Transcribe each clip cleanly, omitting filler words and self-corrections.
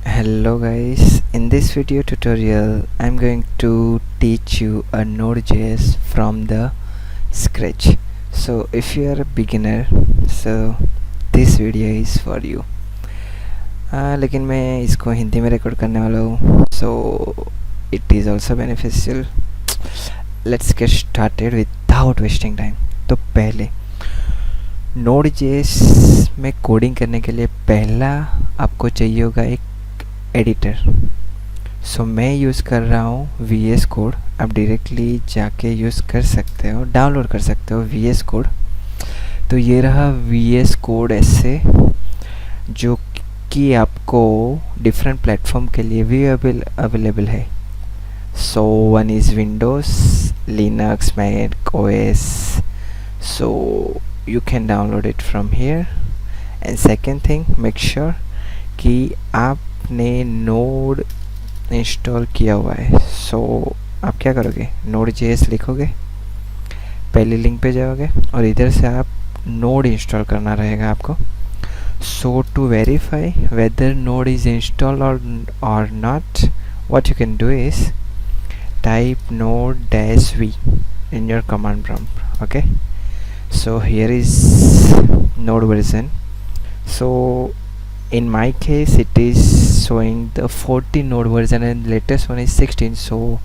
Hello guys, in this video tutorial I'm going to teach you a Node.js from the scratch. So if you are a beginner, so this video is for you. लेकिन मैं इसको हिंदी में record करने वाला हूँ, so it is also beneficial. Let's get started without wasting time. तो पहले Node.js में कोडिंग करने के लिए पहला आपको चाहिए होगा एक एडिटर. सो मैं यूज़ कर रहा हूँ VS कोड. आप डायरेक्टली जाके यूज़ कर सकते हो, डाउनलोड कर सकते हो VS कोड. तो ये रहा VS कोड ऐसे, जो कि आपको डिफरेंट प्लेटफॉर्म के लिए भी अवेलेबल है. So one is Windows, Linux, Mac OS. So you can download it from here. And second thing, make sure कि आपने नोड इंस्टॉल किया हुआ है. सो आप क्या करोगे, Node.js लिखोगे, पहली लिंक पे जाओगे और इधर से आप नोड इंस्टॉल करना रहेगा आपको. So to verify whether node is install or not, what you can do is type node-v in your command prompt. Okay, so here is node version. So in my case it is showing the 14 node version and latest one is 16. So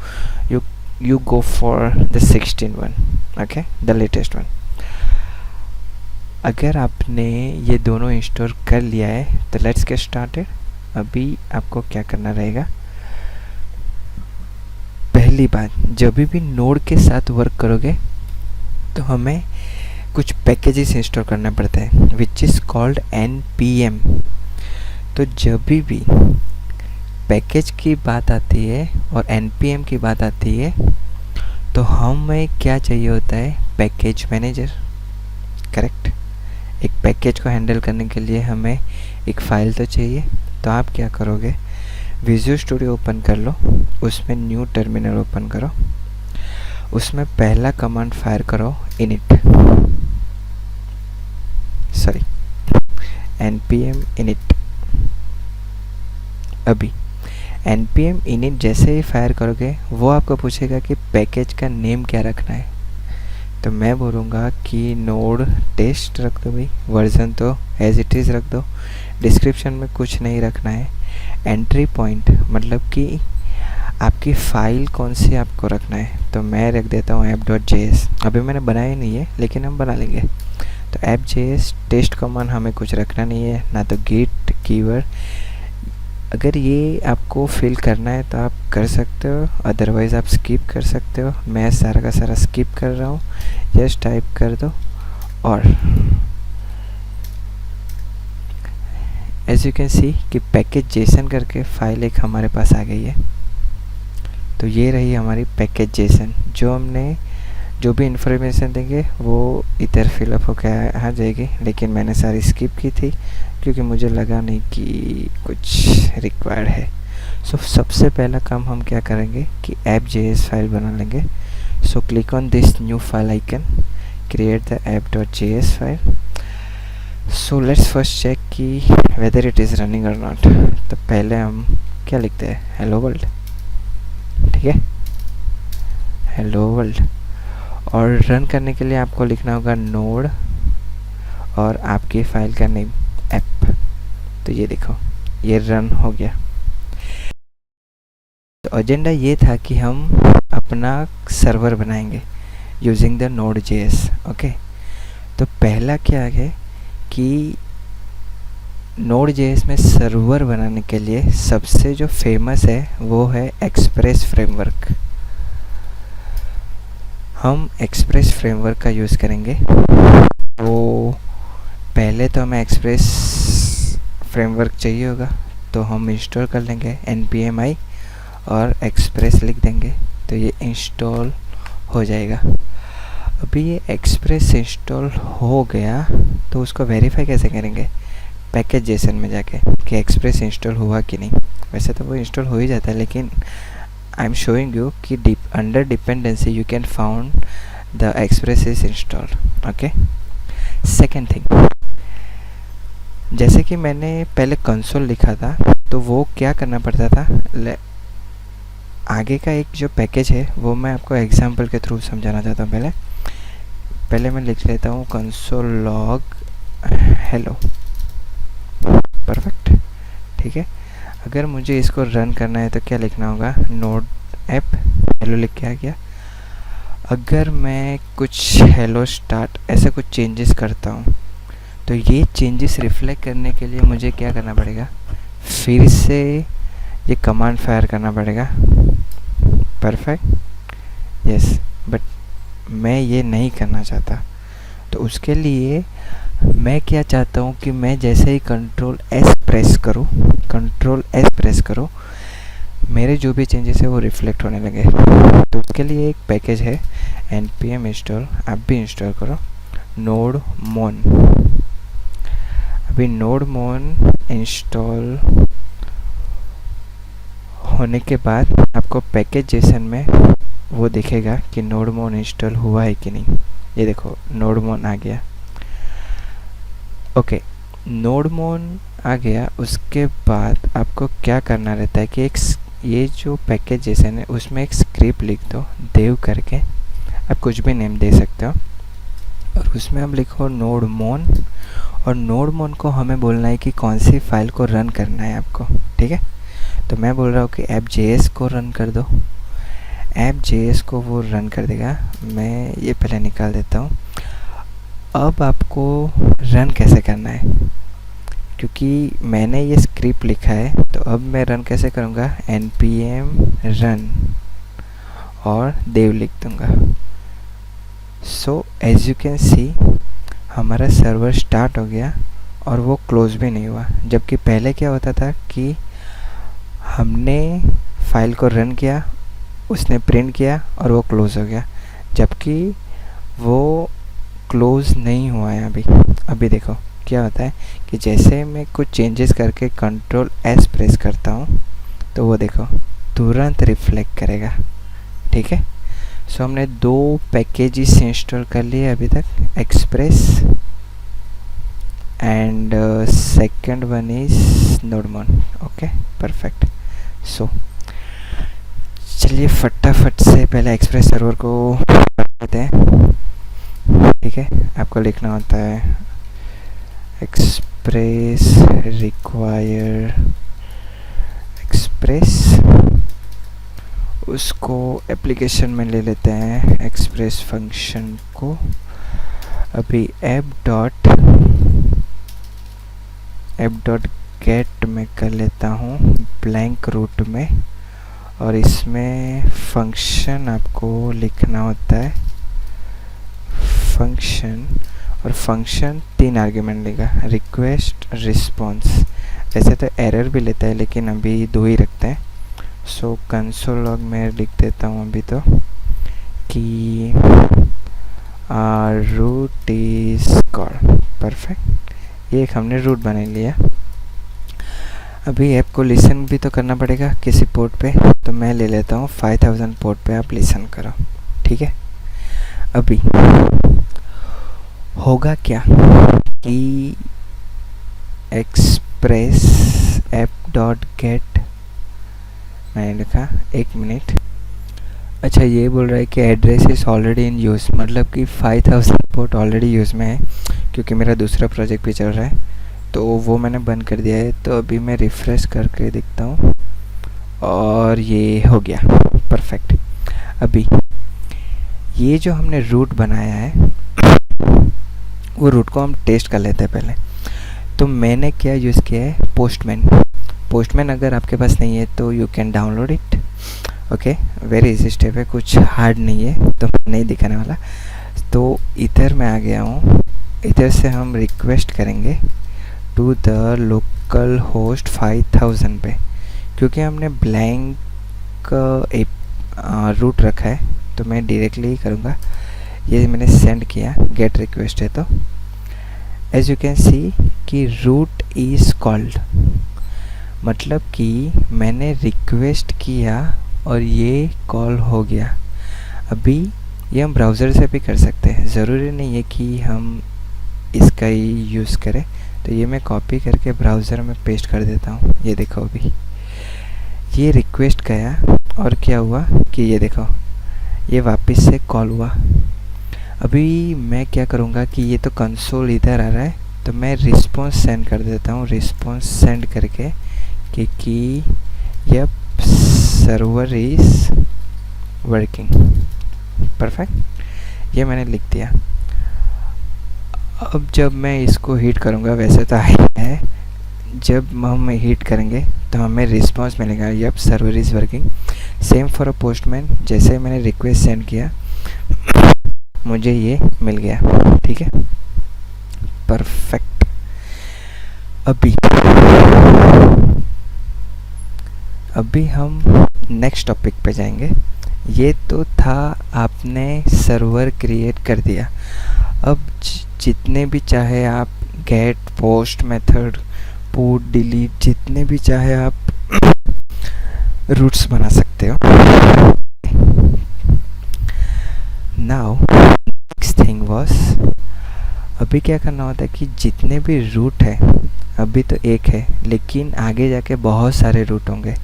you go for the 16 one. Okay, the latest one. अगर आपने ये दोनों install कर लिया है तो let's get started. अभी आपको क्या करना रहेगा, पहली बात, जब भी नोड के साथ वर्क करोगे तो हमें कुछ पैकेजेस इंस्टॉल करना पड़ता है विच इज़ कॉल्ड npm. तो जब भी पैकेज की बात आती है और npm की बात आती है तो हमें क्या चाहिए होता है, पैकेज मैनेजर. करेक्ट, एक पैकेज को हैंडल करने के लिए हमें एक फ़ाइल तो चाहिए. तो आप क्या करोगे, विजुअल स्टूडियो ओपन कर लो, उसमें न्यू टर्मिनल ओपन करो, उसमें पहला कमांड फायर करो init, सॉरी npm init. अभी npm init जैसे ही फायर करोगे वो आपको पूछेगा कि पैकेज का नेम क्या रखना है. तो मैं बोलूँगा कि नोड टेस्ट रख दो भाई, वर्जन तो एज इट इज़ रख दो, डिस्क्रिप्शन में कुछ नहीं रखना है. एंट्री पॉइंट मतलब कि आपकी फ़ाइल कौन सी आपको रखना है, तो मैं रख देता हूँ app.js. अभी मैंने बनाया नहीं है लेकिन हम बना लेंगे. तो app.js टेस्ट कमांड हमें कुछ रखना नहीं है, ना तो गिट कीवर्ड. अगर ये आपको फिल करना है तो आप कर सकते हो, अदरवाइज़ आप स्किप कर सकते हो. मैं सारा का सारा स्किप कर रहा हूँ. जस्ट टाइप कर दो और एज यू कैन सी कि पैकेज जेसन करके फाइल एक हमारे पास आ गई है. तो ये रही हमारी पैकेज जेसन. जो भी इंफॉर्मेशन देंगे वो इधर फिलअप होकर आ जाएगी, लेकिन मैंने सारी स्किप की थी क्योंकि मुझे लगा नहीं कि कुछ रिक्वायर्ड है. सो सबसे पहला काम हम क्या करेंगे कि app.js फाइल बना लेंगे. So click on this new file icon, create the app.js file. So let's first check कि वेदर इट इज़ रनिंग और नॉट. तो पहले हम क्या लिखते हैं, हेलो वर्ल्ड. ठीक है, हेलो वर्ल्ड. और रन करने के लिए आपको लिखना होगा नोड और आपकी फ़ाइल का नेम ऐप. तो ये देखो, ये रन हो गया. तो एजेंडा ये था कि हम अपना सर्वर बनाएंगे यूजिंग द Node.js. ओके, तो पहला क्या है कि Node.js में सर्वर बनाने के लिए सबसे जो फेमस है वो है एक्सप्रेस फ्रेमवर्क. हम एक्सप्रेस फ्रेमवर्क का यूज़ करेंगे. वो पहले तो हमें एक्सप्रेस फ्रेमवर्क चाहिए होगा, तो हम इंस्टॉल कर लेंगे npm i और एक्सप्रेस लिख देंगे तो ये इंस्टॉल हो जाएगा. अभी ये एक्सप्रेस इंस्टॉल हो गया तो उसको वेरीफाई कैसे करेंगे, पैकेज जेसन में जाके कि एक्सप्रेस इंस्टॉल हुआ कि नहीं. वैसे तो वो इंस्टॉल हो ही जाता है, लेकिन आई एम शोइंग यू कि under dependency you can found the express is installed. Okay, second thing, जैसे कि मैंने पहले कंसोल लिखा था तो वो क्या करना पड़ता था, आगे का एक जो पैकेज है वो मैं आपको एग्जांपल के थ्रू समझाना चाहता हूँ। पहले मैं लिख लेता हूँ कंसोल लॉग हेलो। परफेक्ट, ठीक है। अगर मुझे इसको रन करना है तो क्या लिखना होगा, नोड ऐप हेलो लिख के आ गया। अगर मैं कुछ हेलो स्टार्ट ऐसा कुछ चेंजेस करता हूँ तो ये चेंजेस रिफ्लेक्ट करने के लिए मुझे क्या करना पड़ेगा, फिर से ये कमांड फायर करना पड़ेगा। Perfect, yes. बट मैं ये नहीं करना चाहता, तो उसके लिए मैं क्या चाहता हूँ कि मैं जैसे ही कंट्रोल एस प्रेस करो मेरे जो भी चेंजेस है वो रिफ्लेक्ट होने लगे। तो उसके लिए एक पैकेज है npm इंस्टॉल, आप भी इंस्टॉल करो, नोड मोन। अभी नोड मोन इंस्टॉल होने के बाद आपको पैकेज जेसन में वो दिखेगा कि नोड मोन इंस्टॉल हुआ है कि नहीं। ये देखो नोड मोन आ गया। ओके, नोड मोन आ गया। उसके बाद आपको क्या करना रहता है कि ये जो पैकेज जेसन है उसमें एक स्क्रिप्ट लिख दो, देव करके। आप कुछ भी नेम दे सकते हो और उसमें आप लिखो नोड मोन, और नोड मोन को हमें बोलना है कि कौन सी फाइल को रन करना है आपको, ठीक है। तो मैं बोल रहा हूँ कि app.js को रन कर दो। app.js को वो रन कर देगा। मैं ये पहले निकाल देता हूँ। अब आपको रन कैसे करना है, क्योंकि मैंने ये स्क्रिप्ट लिखा है तो अब मैं रन कैसे करूँगा, npm run और देव लिख दूँगा। So as you can see हमारा सर्वर स्टार्ट हो गया और वो क्लोज भी नहीं हुआ। जबकि पहले क्या होता था कि हमने फाइल को रन किया, उसने प्रिंट किया और वो क्लोज हो गया, जबकि वो क्लोज नहीं हुआ है अभी देखो क्या होता है कि जैसे मैं कुछ चेंजेस करके कंट्रोल एस प्रेस करता हूँ तो वो देखो तुरंत रिफ्लेक्ट करेगा, ठीक है। सो हमने 2 पैकेजेस इंस्टॉल कर लिए अभी तक, express and second one is nodemon. Okay, perfect. So चलिए फटाफट से पहले एक्सप्रेस सर्वर को करते हैं, ठीक है। आपको लिखना होता है एक्सप्रेस रिक्वायर एक्सप्रेस, उसको एप्लीकेशन में ले लेते हैं एक्सप्रेस फंक्शन को। अभी ऐप डॉट गेट में कर लेता हूँ ब्लैंक रूट में, और इसमें फंक्शन आपको लिखना होता है फंक्शन, और फंक्शन 3 आर्ग्यूमेंट लेगा, रिक्वेस्ट रिस्पॉन्स। वैसे तो एरर भी लेता है लेकिन अभी 2 ही रखते हैं। सो कंसोल लॉग में लिख देता हूँ अभी तो कि रूट इज कॉल। परफेक्ट, ये एक हमने रूट बना लिया। अभी ऐप को लिसन भी तो करना पड़ेगा किसी पोर्ट पे, तो मैं ले लेता हूँ 5000 पोर्ट पे आप लिसन करो, ठीक है। अभी होगा क्या कि एक्सप्रेस ऐप डॉट गेट, मैंने लिखा 1 मिनट। अच्छा, ये बोल रहा है कि address is already in use, मतलब कि 5000 पोर्ट ऑलरेडी यूज़ में है, क्योंकि मेरा दूसरा प्रोजेक्ट भी चल रहा है तो वो मैंने बंद कर दिया है। तो अभी मैं रिफ़्रेश करके देखता हूँ और ये हो गया, परफेक्ट। अभी ये जो हमने रूट बनाया है वो रूट को हम टेस्ट कर लेते हैं पहले। तो मैंने क्या यूज़ किया है, पोस्टमैन अगर आपके पास नहीं है तो you can download it. Okay, very easy step है, कुछ हार्ड नहीं है, तो नहीं दिखाने वाला। तो इधर मैं आ गया हूँ, इधर से हम रिक्वेस्ट करेंगे टू द लोकल होस्ट 5000 पे, क्योंकि हमने ब्लैंक रूट रखा है तो मैं डायरेक्टली ही करूँगा। ये मैंने सेंड किया, गेट रिक्वेस्ट है, तो एज यू कैन सी कि रूट इज़ कॉल्ड, मतलब कि मैंने रिक्वेस्ट किया और ये कॉल हो गया। अभी ये हम ब्राउज़र से भी कर सकते हैं, ज़रूरी नहीं है कि हम इसका ही यूज़ करें। तो ये मैं कॉपी करके ब्राउज़र में पेस्ट कर देता हूँ। ये देखो अभी ये रिक्वेस्ट गया और क्या हुआ कि ये देखो ये वापस से कॉल हुआ। अभी मैं क्या करूँगा कि ये तो कंसोल इधर आ रहा है, तो मैं रिस्पॉन्स सेंड कर देता हूँ। रिस्पॉन्स सेंड करके कि yup server is working. Perfect, ये मैंने लिख दिया। अब जब मैं इसको हीट करूँगा, वैसे तो है, जब हम हीट करेंगे तो हमें रिस्पॉन्स मिलेगा yup server is working. Same for a Postman, जैसे मैंने रिक्वेस्ट सेंड किया मुझे ये मिल गया। ठीक है, परफेक्ट। अभी हम नेक्स्ट टॉपिक पे जाएंगे। ये तो था आपने सर्वर क्रिएट कर दिया। अब जितने भी चाहे आप get, post method, put, delete, जितने भी चाहे आप रूट्स बना सकते हो। नाउ नेक्स्ट थिंग वाज, अभी क्या करना होता है कि जितने भी रूट है, अभी तो एक है लेकिन आगे जाके बहुत सारे रूट होंगे,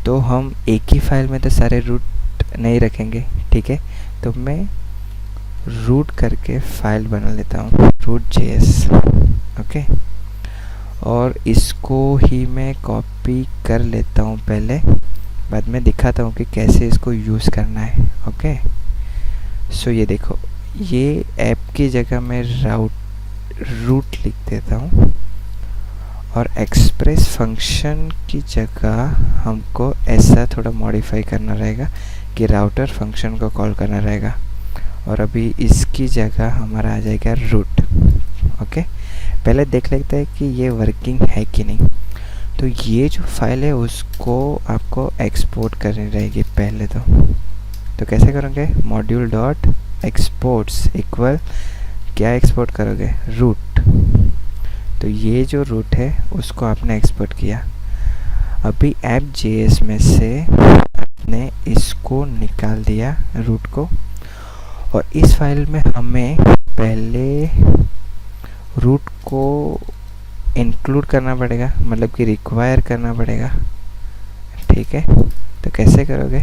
तो हम एक ही फाइल में तो सारे रूट नहीं रखेंगे। ठीक है, तो मैं रूट करके फाइल बना लेता हूँ, root.js। ओके, और इसको ही मैं कॉपी कर लेता हूँ पहले, बाद में दिखाता हूँ कि कैसे इसको यूज़ करना है। ओके, सो ये देखो, ये ऐप की जगह मैं रूट लिख देता हूँ, और एक्सप्रेस फंक्शन की जगह हमको ऐसा थोड़ा मॉडिफाई करना रहेगा कि राउटर फंक्शन को कॉल करना रहेगा, और अभी इसकी जगह हमारा आ जाएगा रूट। ओके, पहले देख लेते हैं कि ये वर्किंग है कि नहीं। तो ये जो फाइल है उसको आपको एक्सपोर्ट करनी रहेगी पहले। तो कैसे करोगे, मॉड्यूल डॉट एक्सपोर्ट्स इक्वल क्या एक्सपोर्ट करोगे, रूट। तो ये जो रूट है उसको आपने एक्सपोर्ट किया। अभी app.js में से आपने इसको निकाल दिया रूट को, और इस फाइल में हमें पहले रूट को इंक्लूड करना पड़ेगा, मतलब कि रिक्वायर करना पड़ेगा। ठीक है, तो कैसे करोगे,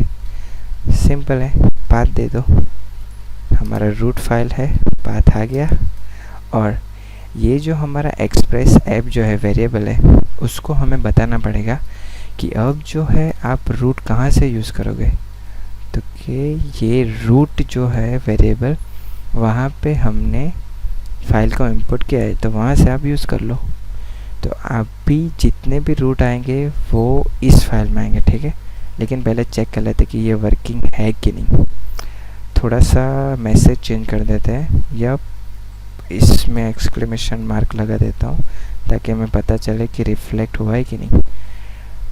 सिंपल है, पाथ दे दो। हमारा रूट फाइल है, पाथ आ गया, और ये जो हमारा एक्सप्रेस ऐप जो है वेरिएबल है, उसको हमें बताना पड़ेगा कि अब जो है आप रूट कहाँ से यूज़ करोगे। तो कि ये रूट जो है वेरिएबल, वहाँ पे हमने फाइल को इंपोर्ट किया है, तो वहाँ से आप यूज़ कर लो। तो अभी जितने भी रूट आएंगे वो इस फाइल में आएंगे। ठीक है, लेकिन पहले चेक कर लेते कि ये वर्किंग है कि नहीं। थोड़ा सा मैसेज चेंज कर देते हैं, या इसमें एक्सक्लेमेशन मार्क लगा देता हूँ ताकि हमें पता चले कि रिफ्लेक्ट हुआ है कि नहीं।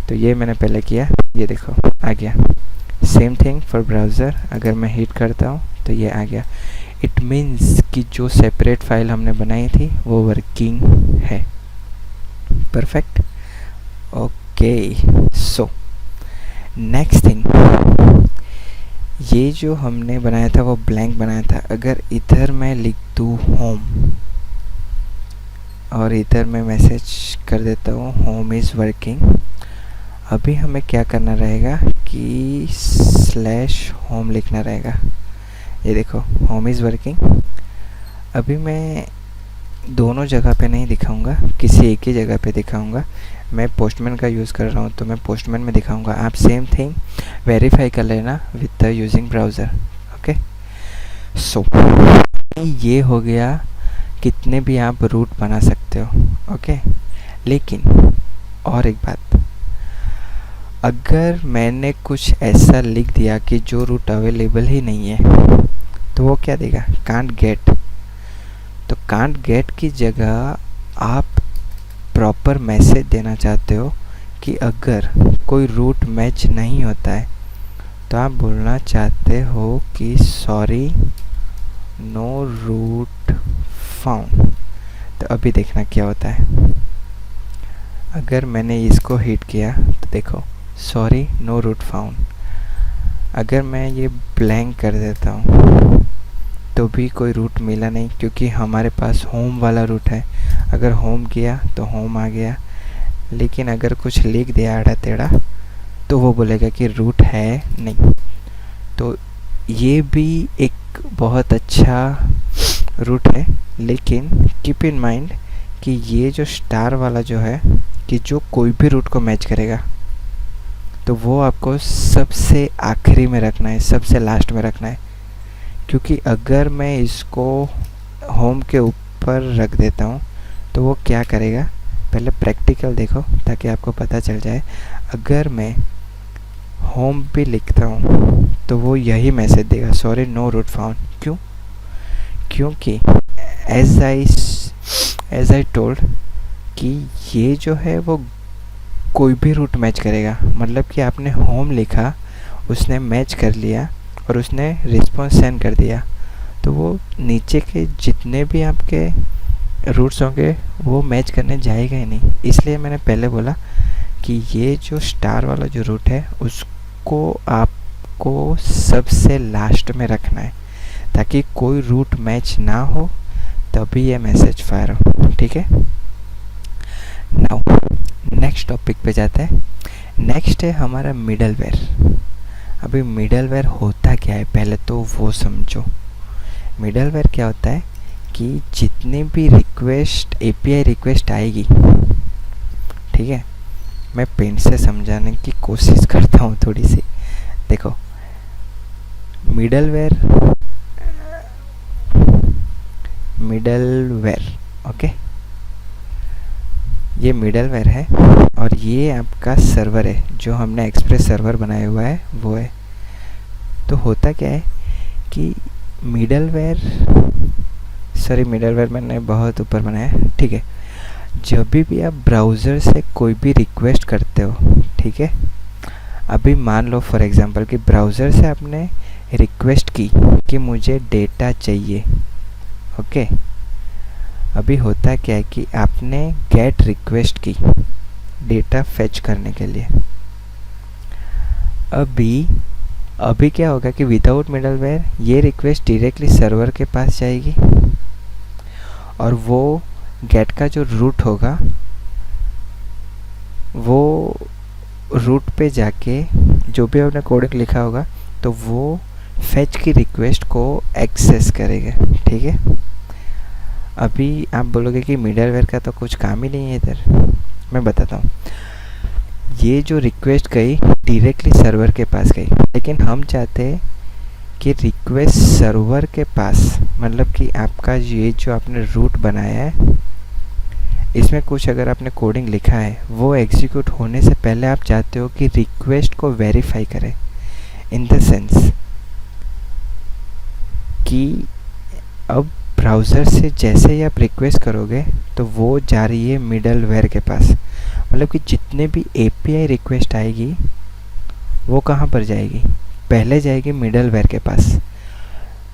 तो ये मैंने पहले किया, ये देखो आ गया। सेम थिंग फॉर ब्राउज़र, अगर मैं हिट करता हूँ तो ये आ गया। इट मीन्स कि जो सेपरेट फाइल हमने बनाई थी वो वर्किंग है। Perfect, okay. So next thing, ये जो हमने बनाया था वो ब्लैंक बनाया था। अगर इधर मैं लिख दूँ होम, और इधर मैं मैसेज कर देता हूँ होम इज़ वर्किंग, अभी हमें क्या करना रहेगा कि /home लिखना रहेगा। ये देखो होम इज़ वर्किंग। अभी मैं दोनों जगह पे नहीं दिखाऊंगा, किसी एक ही जगह पे दिखाऊंगा। मैं पोस्टमैन का यूज़ कर रहा हूँ तो मैं पोस्टमैन में दिखाऊंगा। आप सेम थिंग वेरीफाई कर लेना with the using browser. Okay, so ये हो गया, कितने भी आप रूट बना सकते हो। ओके, लेकिन और एक बात, अगर मैंने कुछ ऐसा लिख दिया कि जो रूट अवेलेबल ही नहीं है, तो वो क्या देगा, कांट गेट। तो कांट गेट की जगह आप प्रॉपर मैसेज देना चाहते हो कि अगर कोई रूट मैच नहीं होता है तो आप बोलना चाहते हो कि सॉरी नो रूट फाउंड। तो अभी देखना क्या होता है। अगर मैंने इसको हिट किया तो देखो सॉरी नो रूट फाउंड। अगर मैं ये ब्लैंक कर देता हूँ तो भी कोई रूट मिला नहीं, क्योंकि हमारे पास होम वाला रूट है। अगर होम किया तो होम आ गया, लेकिन अगर कुछ लिख दिया आड़ा टेढ़ा तो वो बोलेगा कि रूट है नहीं। तो ये भी एक बहुत अच्छा रूट है, लेकिन कीप इन माइंड कि ये जो स्टार वाला जो है कि जो कोई भी रूट को मैच करेगा तो वो आपको सबसे आखिरी में रखना है, सबसे लास्ट में रखना है। क्योंकि अगर मैं इसको होम के ऊपर रख देता हूँ तो वो क्या करेगा, पहले प्रैक्टिकल देखो ताकि आपको पता चल जाए। अगर मैं होम पे लिखता हूँ तो वो यही मैसेज देगा, सॉरी नो रूट फाउंड। क्यों? क्योंकि एज आई टोल्ड कि ये जो है वो कोई भी रूट मैच करेगा। मतलब कि आपने होम लिखा, उसने मैच कर लिया और उसने रिस्पॉन्स सेंड कर दिया, तो वो नीचे के जितने भी आपके रूट्स होंगे वो मैच करने जाएगा ही नहीं। इसलिए मैंने पहले बोला कि ये जो स्टार वाला जो रूट है उसको आपको सबसे लास्ट में रखना है ताकि कोई रूट मैच ना हो, तभी ये मैसेज फायर हो। ठीक है, नाउ नेक्स्ट टॉपिक पे जाते हैं। नेक्स्ट है हमारा मिडलवेयर। अभी मिडलवेयर होता क्या है पहले तो वो समझो। मिडलवेयर क्या होता है कि जितनी भी रिक्वेस्ट एपीआई रिक्वेस्ट आएगी, ठीक है, मैं पेन से समझाने की कोशिश करता हूँ थोड़ी सी। देखो मिडलवेयर ओके, ये मिडलवेयर है और ये आपका सर्वर है जो हमने एक्सप्रेस सर्वर बनाया हुआ है वो है। तो होता क्या है कि मिडलवेयर मैंने बहुत ऊपर बनाया, ठीक है। जब भी आप ब्राउज़र से कोई भी रिक्वेस्ट करते हो, ठीक है, अभी मान लो फॉर एग्जांपल कि ब्राउज़र से आपने रिक्वेस्ट की कि मुझे डेटा चाहिए, ओके। अभी होता क्या है कि आपने गेट रिक्वेस्ट की डेटा फेच करने के लिए। अभी क्या होगा कि विदाउट मिडलवेयर ये रिक्वेस्ट डायरेक्टली सर्वर के पास जाएगी और वो गेट का जो रूट होगा वो रूट पे जाके जो भी आपने कोडिंग लिखा होगा तो वो फेच की रिक्वेस्ट को एक्सेस करेगा, ठीक है। अभी आप बोलोगे कि मिडलवेयर का तो कुछ काम ही नहीं है इधर। मैं बताता हूँ, ये जो रिक्वेस्ट गई डायरेक्टली सर्वर के पास गई, लेकिन हम चाहते हैं कि रिक्वेस्ट सर्वर के पास, मतलब कि आपका ये जो आपने रूट बनाया है इसमें कुछ अगर आपने कोडिंग लिखा है वो एग्जीक्यूट होने से पहले आप चाहते हो कि रिक्वेस्ट को वेरीफाई करें, इन द सेंस कि अब ब्राउज़र से जैसे ही आप रिक्वेस्ट करोगे तो वो जा रही है मिडलवेयर के पास। मतलब कि जितने भी एपीआई रिक्वेस्ट आएगी वो कहाँ पर जाएगी, पहले जाएगी मिडलवेयर के पास।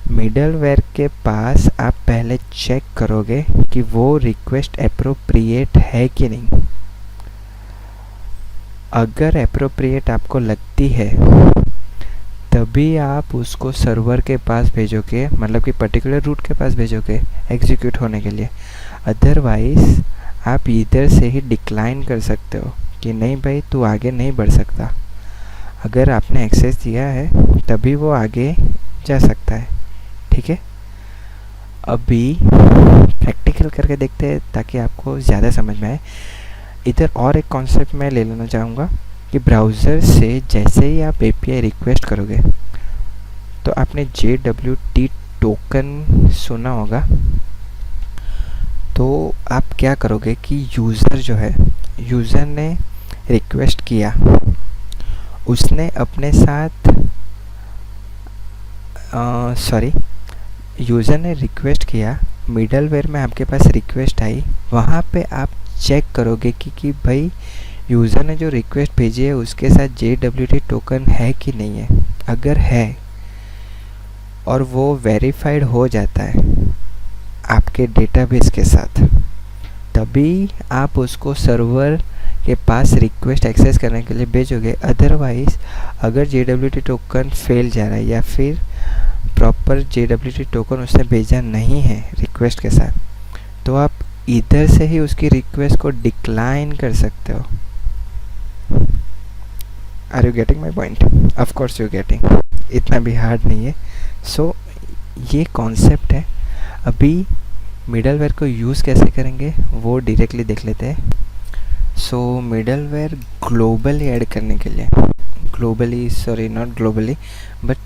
मिडलवेयर के पास आप पहले चेक करोगे कि वो रिक्वेस्ट एप्रोप्रिएट है कि नहीं। अगर एप्रोप्रिएट आपको लगती है तभी आप उसको सर्वर के पास भेजोगे, मतलब कि पर्टिकुलर रूट के पास भेजोगे एग्जीक्यूट होने के लिए। अदरवाइज़ आप इधर से ही डिक्लाइन कर सकते हो कि नहीं भाई तू आगे नहीं बढ़ सकता। अगर आपने एक्सेस दिया है तभी वो आगे जा सकता है, ठीक है। अभी प्रैक्टिकल करके देखते हैं ताकि आपको ज़्यादा समझ में आए। इधर और एक कॉन्सेप्ट मैं ले लेना चाहूँगा कि ब्राउज़र से जैसे ही आप एपीआई रिक्वेस्ट करोगे तो आपने JWT टोकन सुना होगा। तो आप क्या करोगे कि यूज़र ने रिक्वेस्ट किया, उसने अपने साथ यूज़र ने रिक्वेस्ट किया, मिडलवेयर में आपके पास रिक्वेस्ट आई, वहाँ पे आप चेक करोगे कि भाई यूज़र ने जो रिक्वेस्ट भेजी है उसके साथ JWT टोकन है कि नहीं है। अगर है और वो वेरीफाइड हो जाता है आपके डेटाबेस के साथ, तभी आप उसको सर्वर के पास रिक्वेस्ट एक्सेस करने के लिए भेजोगे। अदरवाइज़ अगर JWT टोकन फेल जा रहा है या फिर प्रॉपर JWT टोकन उसने भेजा नहीं है रिक्वेस्ट के साथ, तो आप इधर से ही उसकी रिक्वेस्ट को डिक्लाइन कर सकते हो. Are you getting my point? Of course you getting. इतना भी हार्ड नहीं है. सो ये कॉन्सेप्ट है. अभी मिडलवेयर को यूज़ कैसे करेंगे वो डायरेक्टली देख लेते हैं. सो मिडलवेयर ग्लोबली ऐड करने के लिए, globally sorry not globally but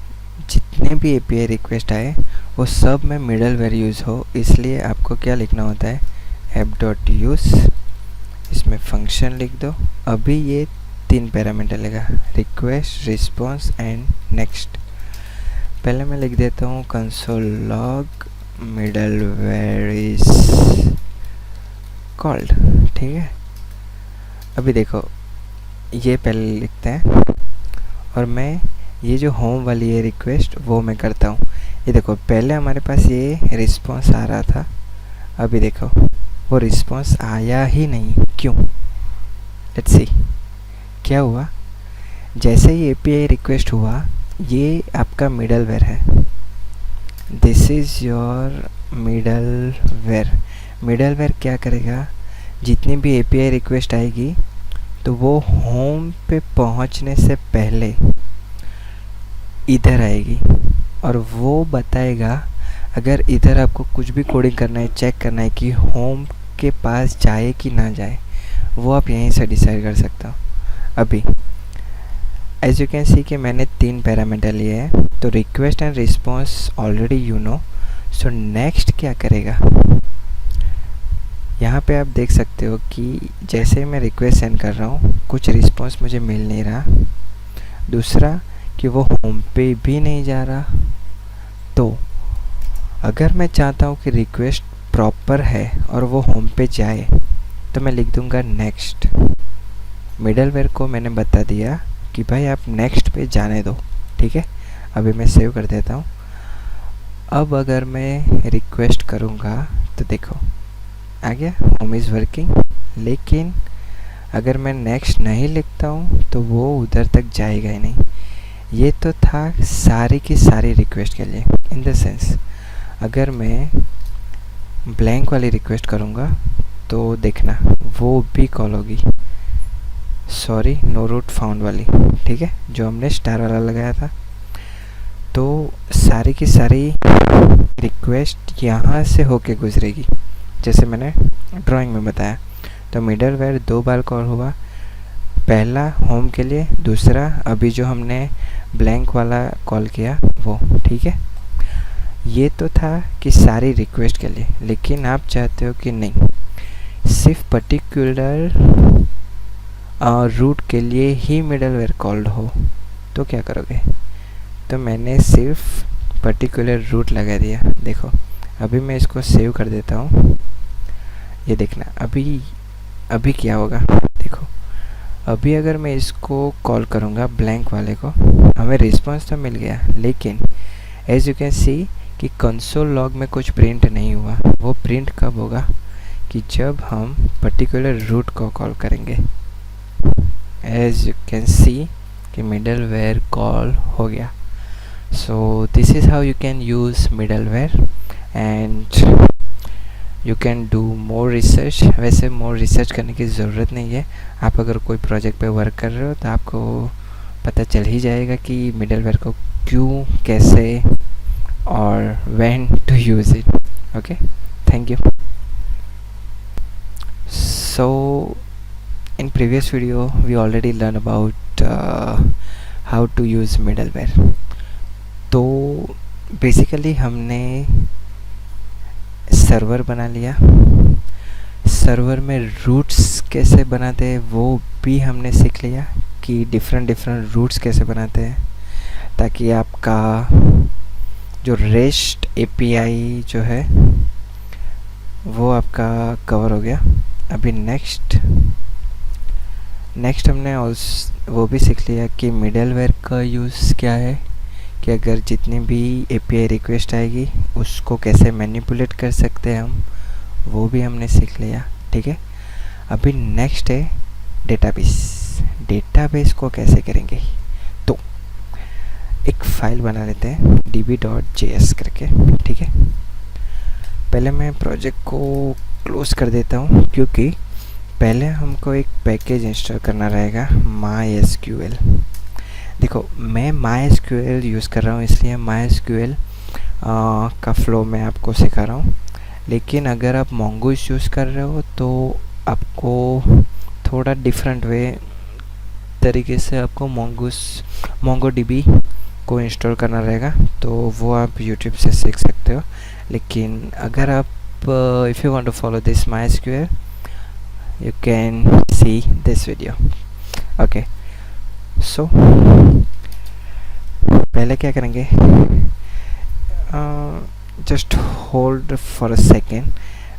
जितने भी API रिक्वेस्ट आए वो सब में मिडलवेयर यूज़ हो, इसलिए आपको क्या लिखना होता है, app.use, इसमें फंक्शन लिख दो. अभी ये 3 पैरामीटर लेगा, रिक्वेस्ट, रिस्पॉन्स एंड नेक्स्ट. पहले मैं लिख देता हूँ console log middleware is called. ठीक है. अभी देखो ये पहले लिखते हैं और मैं ये जो होम वाली है रिक्वेस्ट वो मैं करता हूँ. ये देखो पहले हमारे पास ये रिस्पॉन्स आ रहा था, अभी देखो वो रिस्पॉन्स आया ही नहीं. क्यों? लेट्स सी क्या हुआ. जैसे ही API रिक्वेस्ट हुआ, ये आपका मिडलवेयर है. This is your middleware. Middleware क्या करेगा, जितनी भी API रिक्वेस्ट आएगी तो वो होम पे पहुंचने से पहले इधर आएगी और वो बताएगा, अगर इधर आपको कुछ भी कोडिंग करना है, चेक करना है कि होम के पास जाए कि ना जाए, वो आप यहीं से डिसाइड कर सकते हो. अभी एज यू कैन सी कि मैंने 3 पैरामीटर लिए हैं. तो request and response already you know. So next क्या करेगा, यहाँ पे आप देख सकते हो कि जैसे मैं रिक्वेस्ट सेंड कर रहा हूँ कुछ रिस्पॉन्स मुझे मिल नहीं रहा. दूसरा कि वो होम पे भी नहीं जा रहा. तो अगर मैं चाहता हूँ कि रिक्वेस्ट प्रॉपर है और वो होम पे जाए तो मैं लिख दूँगा नेक्स्ट. मिडलवेयर को मैंने बता दिया कि भाई आप नेक्स्ट पे जाने दो. ठीक है. अभी मैं सेव कर देता हूँ. अब अगर मैं रिक्वेस्ट करूँगा तो देखो आ गया, होम इज़ वर्किंग. लेकिन अगर मैं नेक्स्ट नहीं लिखता हूँ तो वो उधर तक जाएगा ही नहीं. ये तो था सारी की सारी रिक्वेस्ट के लिए. इन द सेंस अगर मैं ब्लैंक वाली रिक्वेस्ट करूँगा तो देखना वो भी कॉल होगी. सॉरी, नो रूट फाउंड वाली. ठीक है, जो हमने स्टार वाला लगाया था. तो सारी की सारी रिक्वेस्ट यहाँ से होके गुजरेगी, जैसे मैंने ड्राइंग में बताया. तो मिडलवेयर 2 बार कॉल हुआ, पहला होम के लिए, दूसरा अभी जो हमने ब्लैंक वाला कॉल किया वो. ठीक है. ये तो था कि सारी रिक्वेस्ट के लिए. लेकिन आप चाहते हो कि नहीं, सिर्फ पर्टिकुलर रूट के लिए ही मिडलवेयर कॉल्ड हो, तो क्या करोगे. तो मैंने सिर्फ पर्टिकुलर रूट लगा दिया. देखो अभी मैं इसको सेव कर देता हूँ. ये देखना अभी क्या होगा. देखो अभी अगर मैं इसको कॉल करूँगा ब्लैंक वाले को, हमें रिस्पांस तो मिल गया, लेकिन एज यू कैन सी कि कंसोल लॉग में कुछ प्रिंट नहीं हुआ. वो प्रिंट कब होगा, कि जब हम पर्टिकुलर रूट को कॉल करेंगे. एज यू कैन सी कि मिडलवेयर कॉल हो गया. So this is how you can use middleware and you can do more research. वैसे मोर रिसर्च करने की ज़रूरत नहीं है. आप अगर कोई प्रोजेक्ट पे वर्क कर रहे हो तो आपको पता चल ही जाएगा कि मिडलवेयर को क्यों, कैसे और when to use it. Okay, thank you. So in previous video we already learned about how to use middleware. तो बेसिकली हमने सर्वर बना लिया. सर्वर में रूट्स कैसे बनाते हैं वो भी हमने सीख लिया कि डिफरेंट रूट्स कैसे बनाते हैं, ताकि आपका जो रेस्ट API जो है वो आपका कवर हो गया. अभी नेक्स्ट हमने वो भी सीख लिया कि मिडलवेयर का यूज़ क्या है, कि अगर जितनी भी API रिक्वेस्ट आएगी उसको कैसे मैनिपुलेट कर सकते हैं हम, वो भी हमने सीख लिया. ठीक है. अभी नेक्स्ट है डेटाबेस. डेटाबेस को कैसे करेंगे, तो एक फाइल बना लेते हैं db.js करके. ठीक है. पहले मैं प्रोजेक्ट को क्लोज कर देता हूँ, क्योंकि पहले हमको एक पैकेज इंस्टॉल करना रहेगा MySQL। देखो, मैं MySQL यूज़ कर रहा हूँ, इसलिए MySQL का फ्लो मैं आपको सिखा रहा हूँ। लेकिन अगर आप Mongoose यूज़ कर रहे हो तो आपको थोड़ा डिफरेंट तरीके से आपको MongoDB को इंस्टॉल करना रहेगा, तो वो आप यूट्यूब से सीख सकते हो। लेकिन अगर आप if you want to follow this MySQL, you can see this video. Okay, so पहले क्या करेंगे, just hold for a second,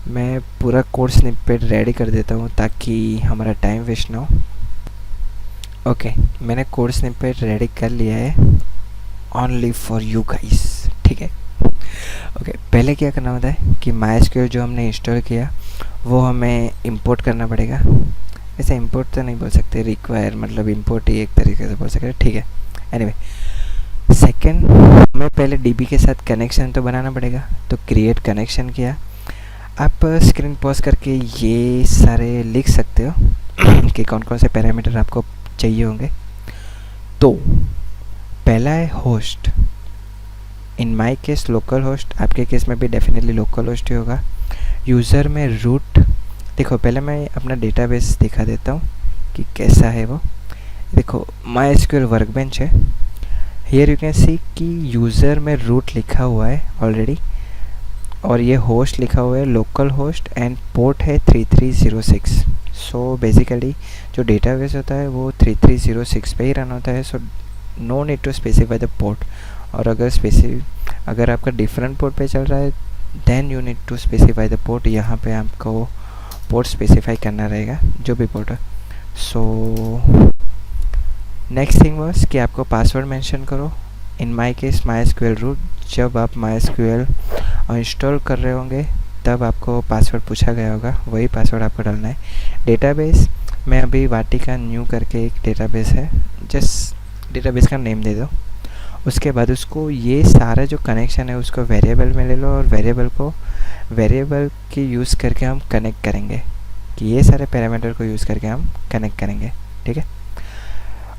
मैं पूरा कोड स्निपेट रेडी कर देता हूँ ताकि हमारा टाइम वेस्ट ना हो। ओके, मैंने कोड स्निपेट रेडी कर लिया है ओनली फॉर यू गाइस, ठीक है। ओके, पहले क्या करना होता है कि MySQL जो हमने इंस्टॉल किया वो हमें इंपोर्ट करना पड़ेगा। ऐसे इंपोर्ट तो नहीं बोल सकते, रिक्वायर मतलब इंपोर्ट ही एक तरीके से बोल सकते हैं, ठीक है। एनीवे, सेकंड, हमें पहले DB के साथ कनेक्शन तो बनाना पड़ेगा, तो क्रिएट कनेक्शन किया। आप स्क्रीन पॉज करके ये सारे लिख सकते हो कि कौन कौन से पैरामीटर आपको चाहिए होंगे। तो पहला है host, in my case local host, आपके केस में भी डेफिनेटली लोकल होस्ट ही होगा। यूज़र में रूट, देखो पहले मैं अपना डेटाबेस दिखा देता हूँ कि कैसा है वो। देखो MySQL वर्कबेंच है, हियर यू कैन सी कि यूज़र में रूट लिखा हुआ है ऑलरेडी, और ये होस्ट लिखा हुआ है लोकल होस्ट, एंड पोर्ट है 3306। सो बेसिकली जो डेटाबेस होता है वो 3306 पे ही रन होता है, so no need to specify the port. और अगर आपका डिफरेंट पोर्ट पे चल रहा है then you need to specify the port. यहाँ पे आपको पोर्ट स्पेसिफाई करना रहेगा जो भी पोर्ट है। सो नेक्स्ट थिंग वाज कि आपको पासवर्ड मेंशन करो। In my case MySQL root, जब आप MySQL इंस्टॉल कर रहे होंगे तब आपको पासवर्ड पूछा गया होगा, वही पासवर्ड आपको डालना है। डेटाबेस में अभी वाटिका न्यू करके एक डेटाबेस है, जस्ट डेटाबेस का नेम दे दो। उसके बाद उसको ये सारा जो कनेक्शन है उसको वेरिएबल में ले लो, और वेरिएबल के यूज़ करके हम कनेक्ट करेंगे, कि ये सारे पैरामीटर को यूज़ करके हम कनेक्ट करेंगे, ठीक है।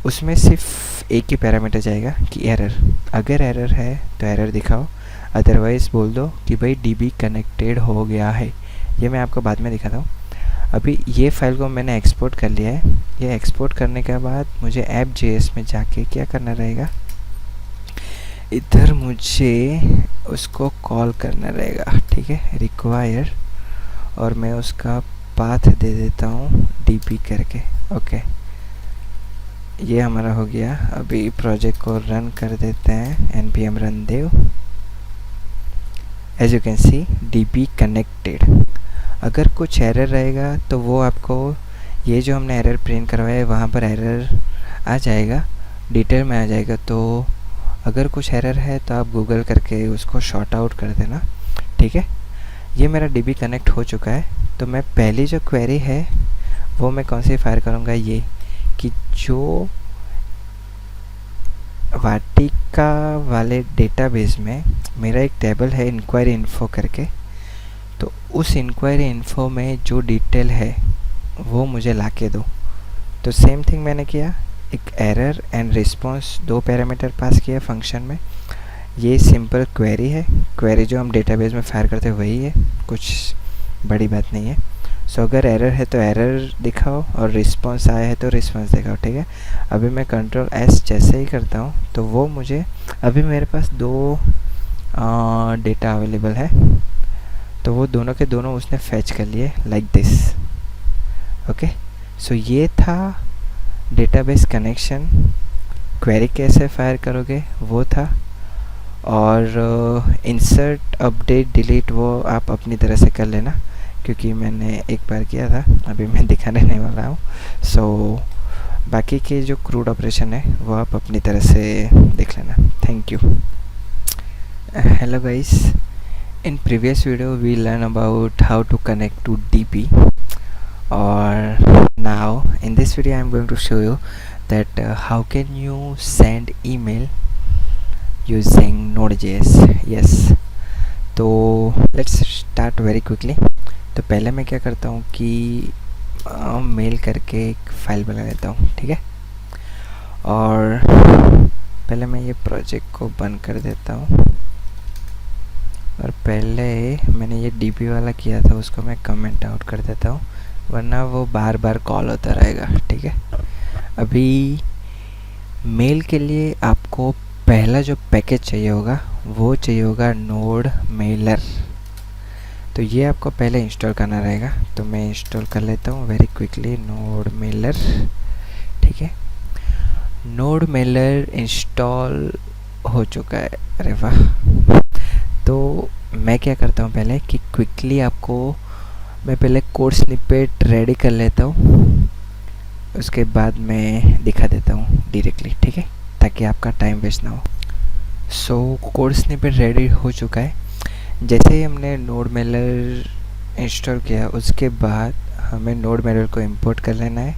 उसमें सिर्फ एक ही पैरामीटर जाएगा कि एरर, अगर एरर है तो एरर दिखाओ, अदरवाइज़ बोल दो कि भाई DB कनेक्टेड हो गया है। ये मैं आपको बाद में दिखाता हूँ। अभी ये फाइल को मैंने एक्सपोर्ट कर लिया है। ये एक्सपोर्ट करने के बाद मुझे app.js में जाके क्या करना रहेगा, इधर मुझे उसको कॉल करना रहेगा, ठीक है, रिक्वायर, और मैं उसका पाथ दे देता हूँ DB करके। ओके, ये हमारा हो गया। अभी प्रोजेक्ट को रन कर देते हैं, npm run dev। As you can see DB connected. अगर कुछ एरर रहेगा तो वो आपको, ये जो हमने एरर प्रिंट करवाया है वहाँ पर एरर आ जाएगा, डिटेल में आ जाएगा। तो अगर कुछ एरर है तो आप गूगल करके उसको शॉर्ट आउट कर देना, ठीक है। ये मेरा DB कनेक्ट हो चुका है। तो मैं पहली जो क्वेरी है वो मैं कौन सी फायर करूँगा, ये कि जो वाटिका वाले डेटाबेस में मेरा एक टेबल है इंक्वायरी इन्फो करके, तो उस इंक्वायरी इन्फो में जो डिटेल है वो मुझे ला के दो। तो सेम थिंग मैंने किया, एक एरर एंड रिस्पॉन्स, दो पैरामीटर पास किया फंक्शन में। ये सिंपल क्वेरी है, क्वेरी जो हम डेटाबेस में फायर करते हैं वही है, कुछ बड़ी बात नहीं है। सो अगर एरर है तो एरर दिखाओ, और रिस्पॉन्स आया है तो रिस्पॉन्स दिखाओ, ठीक है। अभी मैं Ctrl+S जैसे ही करता हूँ तो वो मुझे, अभी मेरे पास दो डेटा अवेलेबल है, तो वो दोनों के दोनों उसने फैच कर लिए लाइक दिस। ओके, सो ये था डेटाबेस कनेक्शन। क्वेरी कैसे फायर करोगे वो था, और इंसर्ट अपडेट डिलीट वो आप अपनी तरह से कर लेना, क्योंकि मैंने एक बार किया था, अभी मैं दिखाने नहीं वाला हूँ। सो बाकी के जो क्रूड ऑपरेशन है वो आप अपनी तरह से देख लेना। Thank you. Hello guys, in previous video we learned about how to connect to DB, or now in this video I'm going to show you that how can you send email using Node.js. Yes, so let's start very quickly. तो पहले मैं क्या करता हूँ कि mail करके एक file बना लेता हूँ, ठीक है। और पहले मैं ये प्रोजेक्ट को बंद कर देता हूँ, और पहले मैंने ये डीपी वाला किया था उसको मैं कमेंट आउट कर देता हूँ, वरना वो बार बार कॉल होता रहेगा, ठीक है। अभी मेल के लिए आपको पहला जो पैकेज चाहिए होगा वो चाहिए होगा नोड मेलर। तो ये आपको पहले इंस्टॉल करना रहेगा, तो मैं इंस्टॉल कर लेता हूँ वेरी क्विकली नोड मेलर, ठीक है। नोड मेलर इंस्टॉल हो चुका है, अरे वाह। तो मैं क्या करता हूँ पहले कि क्विकली आपको मैं पहले कोड स्निपेट रेडी कर लेता हूँ, उसके बाद मैं दिखा देता हूँ डायरेक्टली, ठीक है, ताकि आपका टाइम वेस्ट ना हो। सो कोड स्निपेट रेडी हो चुका है। जैसे ही हमने नोड मेलर इंस्टॉल किया उसके बाद हमें नोड मेलर को इंपोर्ट कर लेना है।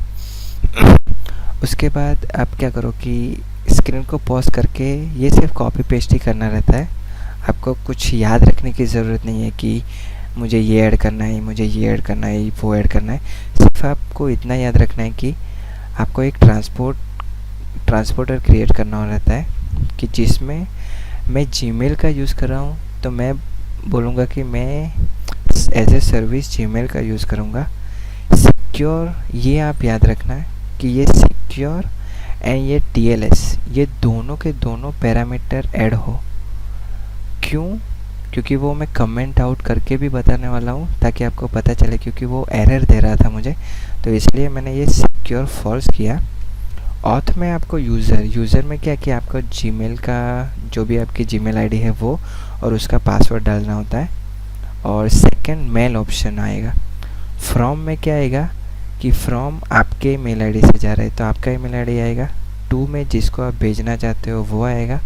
उसके बाद आप क्या करो कि स्क्रीन को पॉज करके ये सिर्फ कॉपी पेस्ट ही करना रहता है, आपको कुछ याद रखने की ज़रूरत नहीं है कि मुझे ये ऐड करना है, मुझे ये ऐड करना है, वो ऐड करना है। सिर्फ आपको इतना याद रखना है कि आपको एक ट्रांसपोर्टर क्रिएट करना रहता है कि जिसमें मैं जीमेल का यूज़ कर रहा हूँ, तो मैं बोलूँगा कि मैं एज ए सर्विस जीमेल का यूज़ करूँगा। सिक्योर, ये आप याद रखना है कि ये सिक्योर एंड ये TLS, ये दोनों के दोनों पैरामीटर ऐड हो। क्यों? क्योंकि वो मैं कमेंट आउट करके भी बताने वाला हूँ ताकि आपको पता चले, क्योंकि वो एरर दे रहा था मुझे, तो इसलिए मैंने ये सिक्योर फॉल्स किया। ऑथ में आपको यूज़र में क्या कि आपको जीमेल का जो भी आपकी जीमेल आईडी है वो और उसका पासवर्ड डालना होता है। और सेकंड मेल ऑप्शन आएगा। फ्रॉम में क्या आएगा कि फ्रॉम आपके मेल आईडी से जा रहा है तो आपका ईमेल आईडी आएगा। टू में जिसको आप भेजना चाहते हो वो आएगा।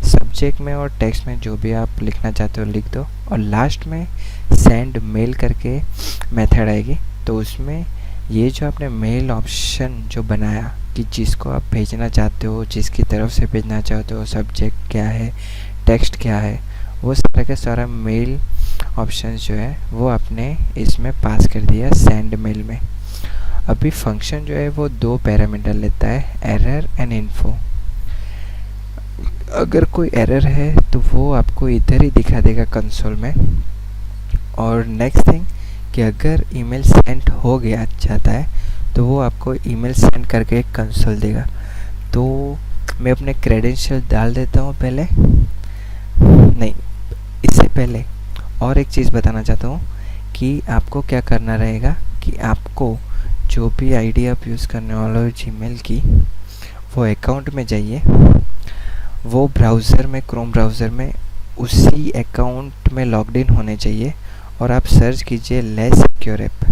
सब्जेक्ट में और टेक्स्ट में जो भी आप लिखना चाहते हो लिख दो। और लास्ट में सेंड मेल करके मेथड आएगी, तो उसमें ये जो आपने मेल ऑप्शन जो बनाया कि जिसको आप भेजना चाहते हो, जिसकी तरफ से भेजना चाहते हो, सब्जेक्ट क्या है, टेक्स्ट क्या है, वो सारा का सारा मेल ऑप्शन जो है वो आपने इसमें पास कर दिया सेंड मेल में। अभी फंक्शन जो है वो दो पैरामीटर लेता है, एरर एंड इन्फो। अगर कोई एरर है तो वो आपको इधर ही दिखा देगा कंसोल में। और नेक्स्ट थिंग कि अगर ईमेल सेंड हो गया जाता है तो वो आपको ईमेल सेंड करके एक कंसोल देगा। तो मैं अपने क्रेडेंशियल डाल देता हूँ पहले, नहीं इससे पहले और एक चीज़ बताना चाहता हूँ कि आपको क्या करना रहेगा कि आपको जो भी आईडी आप यूज़ करने वाले हो जीमेल की, वो अकाउंट में जाइए, वो ब्राउज़र में क्रोम ब्राउज़र में उसी अकाउंट में लॉग्ड इन होने चाहिए और आप सर्च कीजिए less secure app.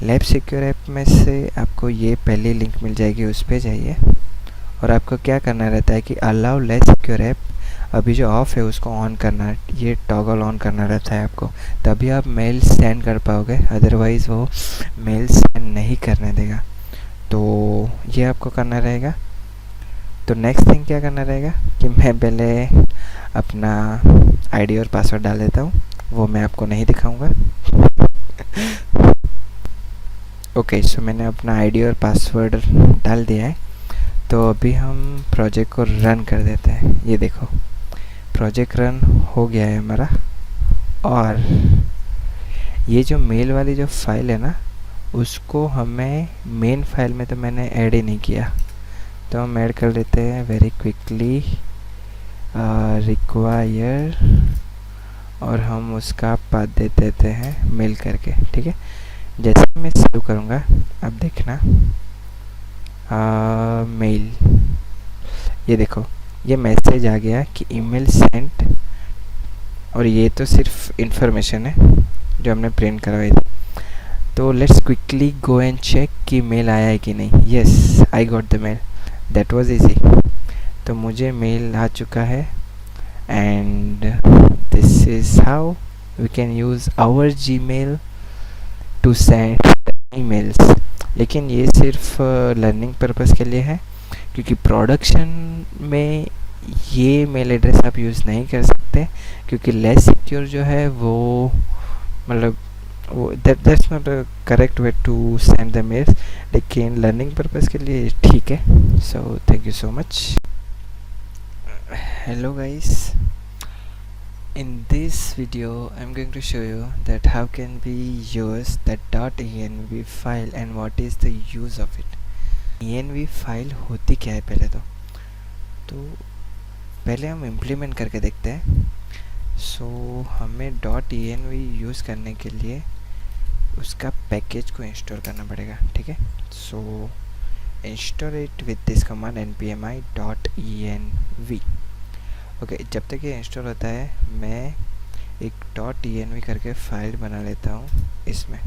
Less secure app में से आपको ये पहली लिंक मिल जाएगी, उस पर जाइए और आपको क्या करना रहता है कि अलाउ लेस सिक्योर ऐप, अभी जो ऑफ है उसको ऑन करना है, ये टॉगल ऑन करना रहता है आपको, तभी आप मेल सेंड कर पाओगे, अदरवाइज़ वो मेल सेंड नहीं करने देगा। तो ये आपको करना रहेगा। तो नेक्स्ट थिंग क्या करना रहेगा कि मैं पहले अपना आईडी और पासवर्ड डाल देता हूँ, वो मैं आपको नहीं दिखाऊंगा। ओके, सो मैंने अपना आईडी और पासवर्ड डाल दिया है। तो अभी हम प्रोजेक्ट को रन कर देते हैं। ये देखो प्रोजेक्ट रन हो गया है हमारा। और ये जो मेल वाली जो फाइल है ना, उसको हमें मेन फाइल में तो मैंने ऐड ही नहीं किया, तो हम ऐड कर लेते हैं वेरी क्विकली रिक्वायर, और हम उसका पाथ दे देते हैं मेल करके, ठीक है। जैसे मैं सेव करूँगा अब देखना मेल, ये देखो ये मैसेज आ गया कि ईमेल सेंट, और ये तो सिर्फ इंफॉर्मेशन है जो हमने प्रिंट करवाई थी। तो let's quickly go and check कि मेल आया है कि नहीं। Yes, I got the mail, that was easy. तो मुझे मेल आ चुका है and this is how we can use our Gmail to send emails. लेकिन ये सिर्फ लर्निंग पर्पस के लिए है, क्योंकि प्रोडक्शन में ये मेल एड्रेस आप यूज़ नहीं कर सकते, क्योंकि लेस सिक्योर जो है वो मतलब वो that's not a correct way to send the mails, लेकिन लर्निंग पर्पज़ के लिए ठीक है. So thank you so much. Hello guys, in this video I'm going to show you that how can we use that .env file and what is the use of it. env file होती क्या है तो पहले हम implement करके देखते हैं. सो हमें .env यूज़ करने के लिए उसका पैकेज को इंस्टॉल करना पड़ेगा. ठीक है. So install it with this command npmi.env. Okay, जब तक ये इंस्टॉल होता है मैं एक .env करके फाइल बना लेता हूँ. इसमें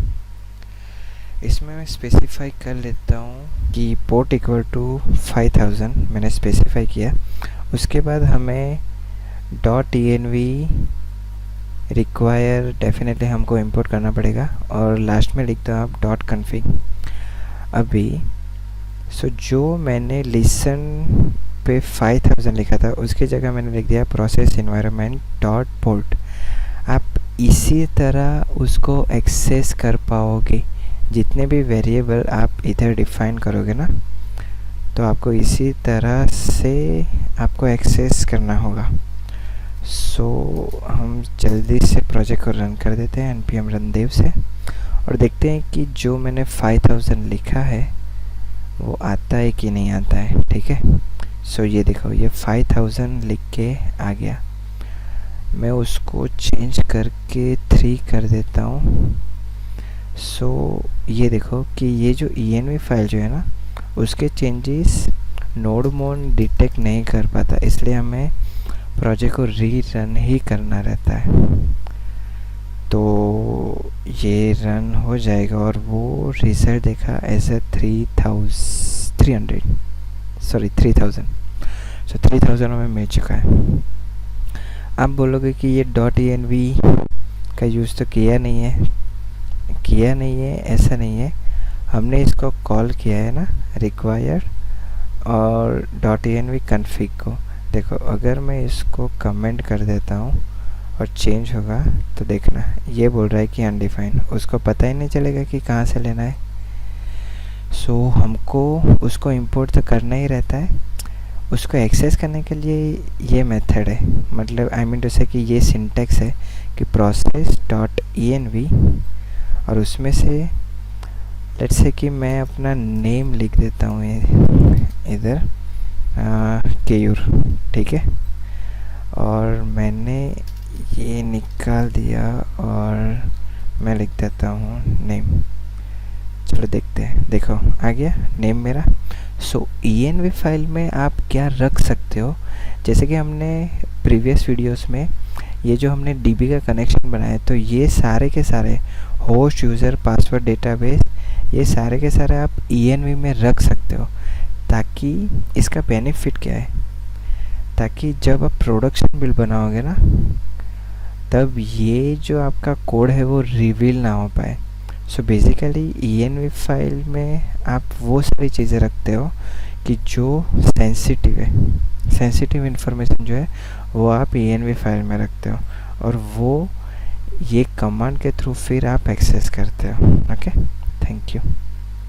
मैं स्पेसिफाई कर लेता हूँ कि पोर्ट इक्वल टू 5000 मैंने स्पेसिफाई किया. उसके बाद हमें .env रिक्वायर डेफिनेटली हमको इंपोर्ट करना पड़ेगा और लास्ट में लिखता हूँ आप .config. अभी जो मैंने लिसन पे 5000 लिखा था उसकी जगह मैंने लिख दिया प्रोसेस इन्वायरमेंट डॉट पोर्ट. आप इसी तरह उसको एक्सेस कर पाओगे. जितने भी वेरिएबल आप इधर डिफाइन करोगे ना, तो आपको इसी तरह से आपको एक्सेस करना होगा. सो हम जल्दी से प्रोजेक्ट को रन कर देते हैं npm run dev से और देखते हैं कि जो मैंने 5000 लिखा है वो आता है कि नहीं आता है. ठीक है. सो ये देखो, ये 5000 लिख के आ गया. मैं उसको चेंज करके 3 कर देता हूँ. सो ये देखो कि ये जो env फाइल जो है ना, उसके चेंजेस नोडमोन डिटेक्ट नहीं कर पाता, इसलिए हमें प्रोजेक्ट को री रन ही करना रहता है. तो ये रन हो जाएगा और वो रिजल्ट देखा एज ए 3000. सो 3000 हमें मिल चुका है. आप बोलोगे कि ये .env का यूज़ तो किया नहीं है. ऐसा नहीं है, हमने इसको कॉल किया है ना रिक्वायर और .env config को. देखो, अगर मैं इसको कमेंट कर देता हूँ और चेंज होगा तो देखना ये बोल रहा है कि अनडिफाइंड. उसको पता ही नहीं चलेगा कि कहाँ से लेना है. सो हमको उसको इंपोर्ट तो करना ही रहता है. उसको एक्सेस करने के लिए ये मेथड है, मतलब आई मीन टू से कि ये सिंटैक्स है कि प्रोसेस डॉट env और उसमें से लेट्स से कि मैं अपना नेम लिख देता हूँ इधर केयूर. ठीक है. और मैंने ये निकाल दिया और मैं लिख देता हूँ नेम. चलो देखते हैं. देखो आ गया नेम मेरा. सो env फाइल में आप क्या रख सकते हो, जैसे कि हमने प्रीवियस वीडियोस में ये जो हमने डीबी का कनेक्शन बनाया, तो ये सारे के सारे होस्ट यूज़र पासवर्ड डेटाबेस ये सारे के सारे आप env में रख सकते हो. ताकि इसका बेनिफिट क्या है, ताकि जब आप प्रोडक्शन बिल बनाओगे ना, तब ये जो आपका कोड है वो रिवील ना हो पाए. सो बेसिकली env फाइल में आप वो सारी चीज़ें रखते हो कि जो सेंसिटिव इन्फॉर्मेशन जो है वो आप env फाइल में रखते हो और वो ये कमांड के थ्रू फिर आप एक्सेस करते हो. Okay, thank you.